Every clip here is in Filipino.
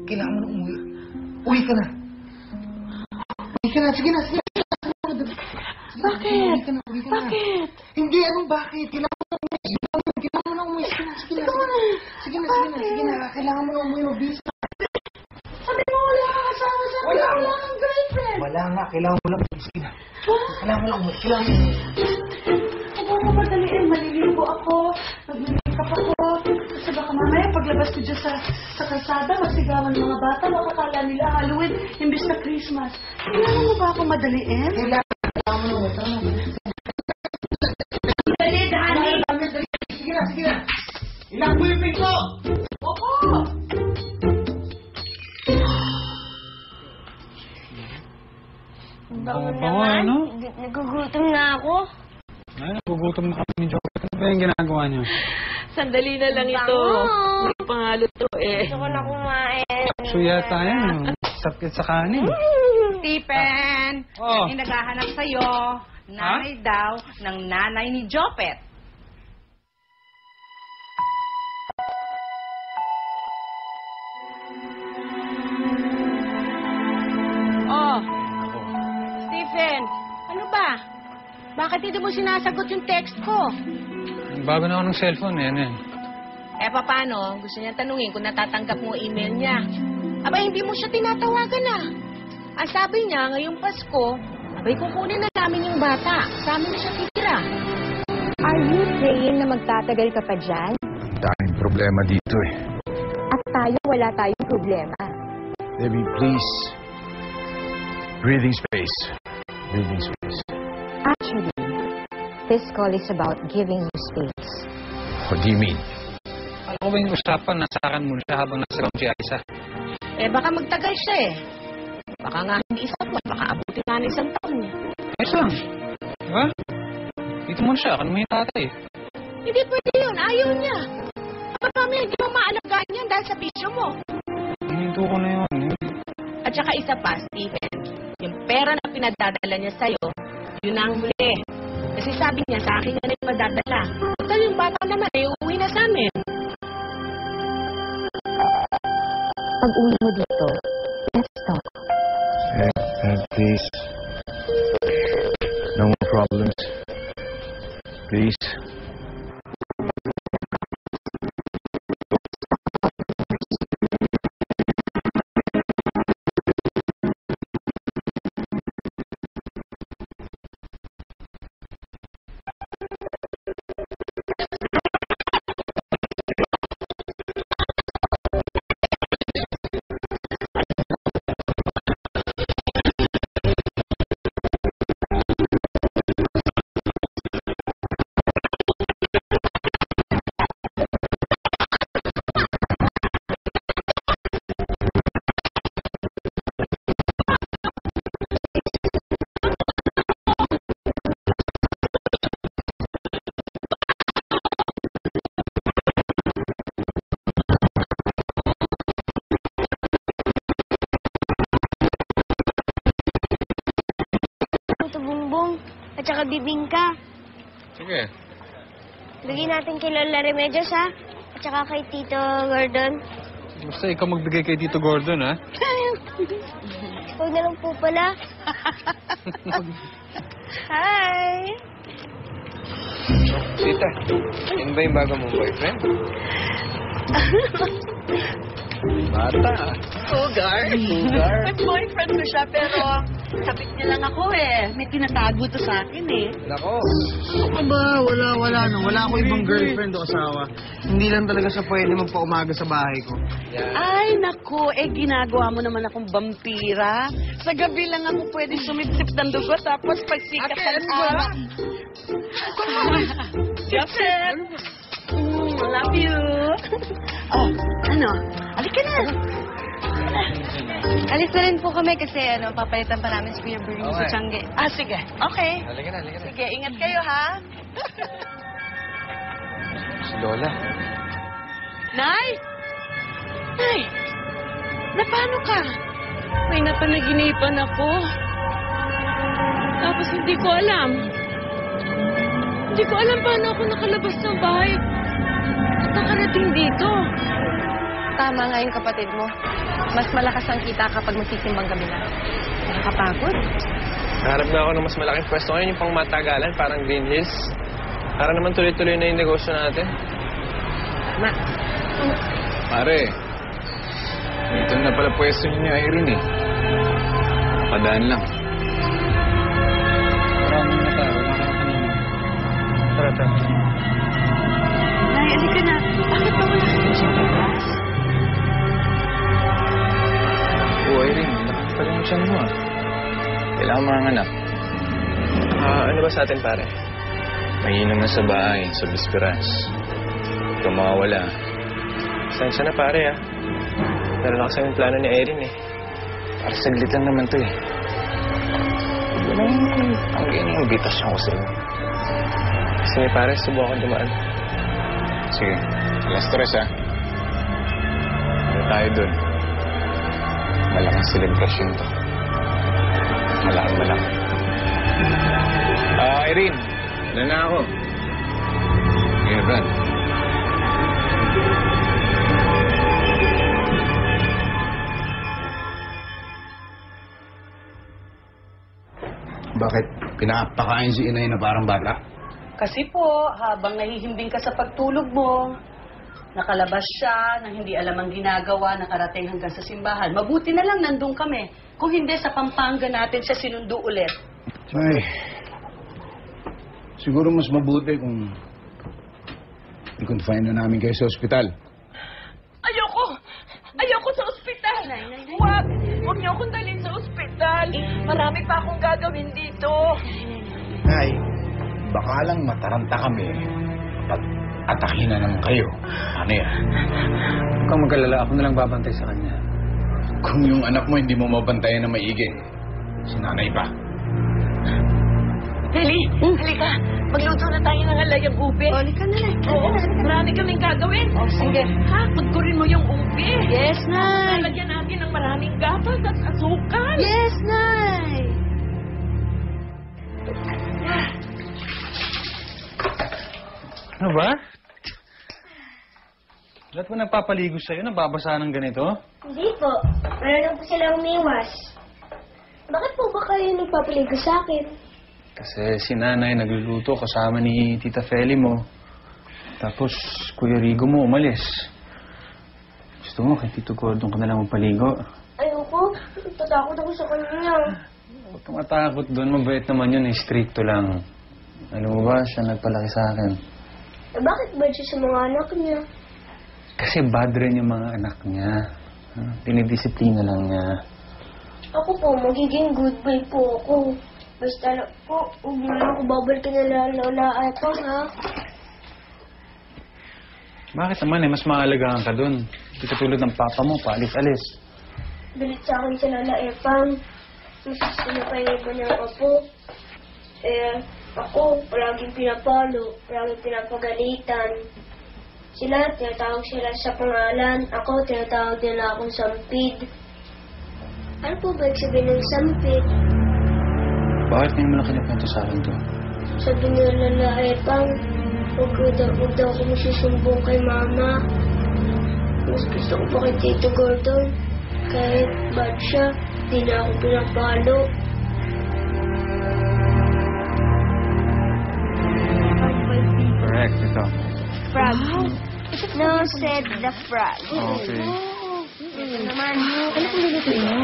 kailangan mo na umuwi. Uwi ka na. Uwi ka na. Sige na. Bakit? Uwi ka na. Bakit? Hindi, anong bakit? Kailangan mo na umuwi. Kailangan mo na umuwi. Sige na. Kailangan mo na umuwi. Mabilis na. Sabi mo wala kang asawa. Sabi mo wala kang girlfriend. Wala nga. Kailangan mo na umuwi. Sige na. Kailangan mo na umuwi. Huwag mo madaliin. Maliligo ako. Mag-makeup ako. Kasi baka mamaya paglabas ko dyan sa kalsada, masigawan ng mga bata, makakala nila Halloween, imbis na Christmas. Kailangan mo ba ako madaliin? Kailangan mo na umuwi. Tara na. Dali, Dani! Sige na. Ilang mo yung pinto! Oo! Bango naman. Ano? Nagugutom na ako. Ay, nagugutom na kami ni Joker. Ano ba yung ginagawa niyo? Sandali na lang ito. May pangalo to eh. Gusto ko na kumain. Suya tayo. Sakit sa kanin. Stephen, Oh. may naghahanap sa'yo. Nanay daw ng nanay ni Jopet. Oh, Stephen, ano ba? Bakit hindi mo sinasagot yung text ko? Bago na ako ng cellphone, yan eh. Eh, paano? Gusto niya tanungin kung natatanggap mo email niya. Aba, hindi mo siya tinatawagan ah. Ang sabi niya, ngayong Pasko, abay, kukunin na namin yung bata. Sa amin na siya titira. Are you saying na magtatagal ka pa dyan? Ang daming problema dito eh. At tayo, wala tayong problema. Debbie, please. Breathing space. Breathing space. Actually, this call is about giving you space. What do you mean? Alam ko ba yung usapan, nasakan mo siya habang nasa ground si Aiza? Eh, baka magtagal siya eh. Baka nga hindi isang buwan, baka abutin na ng isang taon niya. Ayos lang. Diba? Dito mo siya, kan mo yung tatay. Hindi pwede yun, ayaw niya. Kapag kami, hindi mo maalagaan yan dahil sa bisyo mo. Hininto ko na yun. At saka isa pa, Stephen, yung pera na pinadadala niya sa'yo, yun ang huli. Kasi sabi niya, sa akin na yung madadala. Total yung bata naman, ay uuwi na sa amin. Pag uwi mo dito, let's talk. Please. No more problems. Please. At saka bibingka. Sige. Bigyan natin kay Lola Remedios, ha? At saka kay Tito Gordon. Basta ikaw magbigay kay Tito Gordon, ha? Huwag na lang po pala. Hi! Tita, yun ba yung bago mong boyfriend? Bata. Sugar. May boyfriend ko siya, pero kapit niya lang ako eh. May tinatago to sa akin eh. Nako. Ako ba? Wala na. Wala ako ibang girlfriend o asawa. Hindi lang talaga siya pwede magpaumaga sa bahay ko. Yan. Ay, naku, ginagawa mo naman akong vampira. Sa gabi lang ako pwede sumipsip ng dugo, tapos pagsikat ng araw. Joseph! Love you! Oh, ano? Halika na! Alis na rin po kami kasi papalitan pa namin si Kuya Bernie sa Tiangge. Ah, sige. Okay. Halika na. Sige, ingat kayo, ha? Si Lola. Nay! Nay! Napano ka? May napanaginipan ako. Tapos hindi ko alam. Hindi ko alam paano ako nakalabas ng bahay at nakarating dito. tama nga yung kapatid mo. Mas malakas ang kita kapag magsisimbang gabi na. Nakakapagod. Harap na ako ng mas malaking pwesto ngayon, yung pang matagalan, parang Green Hills. Para naman tuloy-tuloy na yung negosyo natin. Ma. Pare, dito na pala pwesto niyo, Irene eh. Padaan lang. Maraming na tayo. Tara, tara. Nay, alika na. Bakit ba wala ka siya pagkas? Oo, Irene, lakas pala yung tiyan mo ah. Kailangan mga anak. Ano ba sa atin, pare? Mainom na sa bahay, sa bisperas. Ikaw makawala. Sensya na, pare, ah. Pero na kasi yung plano ni Erin, eh. Para saglit lang naman to eh. Ang ganyan yung bitasyon ko sa'yo. Sige, pare, subukan dumaan. Sige, alas 3 ah. Ano tayo dun? Malaking celebration to. Malaki. Irene, wala na ako. Sige, Brad. Bakit pinapakain si inay na parang bata? Kasi po, habang nahihimbing ka sa pagtulog mo, nakalabas siya, nang hindi alam ang ginagawa, nakarating hanggang sa simbahan. Mabuti na lang nandun kami. Kung hindi, sa Pampanga natin siya sinundo ulit. Ay, siguro mas mabuti kung i-confine na namin kayo sa ospital. Ayoko sa ospital. Huwag niyo akong dalhin sa ospital. Marami pa akong gagawin dito. Nay, baka lang mataranta kami at atakin na naman kayo. Ano yan? Huwag kang mag-alala. Ako na lang babantay sa kanya. Kung yung anak mo hindi mo mabantayan na maigi, si nanay pa. Heli, halika. Magluto na tayo ng alayang ube. Halika na lang. Oo, marami kaming gagawin. Oh, sige. Ha? Pagkurin mo yung ube. Yes, Nay. Lalagyan natin ng maraming gatas at asukal. Yes, Nay. Ano ba? Lahat ba nagpapaligo sa'yo? Nababasa ng ganito? Hindi po. Meron po silang umiwas. Bakit po ba kayo nagpapaligo sa akin? Kasi si nanay nagluluto kasama ni Tita Feli mo. Tapos Kuya Rigo mo umalis. Gusto mo kay Tito Gordon ka na lang magpaligo? Ayoko. Tatakot ako sa kanya. Huwag kang matakot doon. Mabait naman yun. Stricto lang. Alam mo ba, siya nagpalaki sa akin. Eh, bakit ba siya sa mga anak niya? Kasi bad rin yung mga anak niya. Dinidisiplina lang niya. Ako po, magiging good boy po ako. Basta na po, huwag niyo ako babalikan na Lola Epang, ha? Bakit naman mas maalagaan ka doon? Hindi katulad ng papa mo, paalis-alis. Galit sa akin si Lola Epang. Mas gusto niya pa yung iba niyang apo. Ako, palaging pinapalo, palaging pinapagalitan. Sila, tinatawag sila sa pangalan. Ako, tinatawag nila akong Sampid. Ano po ba sabihin ng Sampid? Bakit ngayon mo lang kinakwento sa akin to? Sabi ni Lola Epang, huwag daw ako masisumbong kay Mama. Mas gusto ko pa kay Tito Gordon. Kahit bad siya, di na ako pinapalo. Correct, ito. Frog. No, said the frog. Okay. Ito naman. Ano kung lulutuin mo?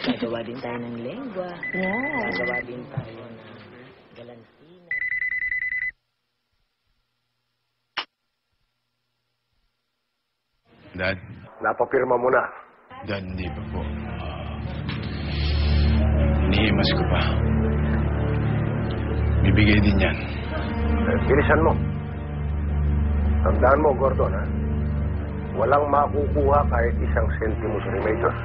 Gagawa din tayo ng lengua. Yeah. Gagawa din tayo ng galantina. Dad? Napapirma mo na. Dad, hindi pa po. Inihimas ko pa. Bibigay din yan. Bilisan mo. Tandaan mo, Gordon, ha? Walang makukuha kahit isang sentimo sa Remedios.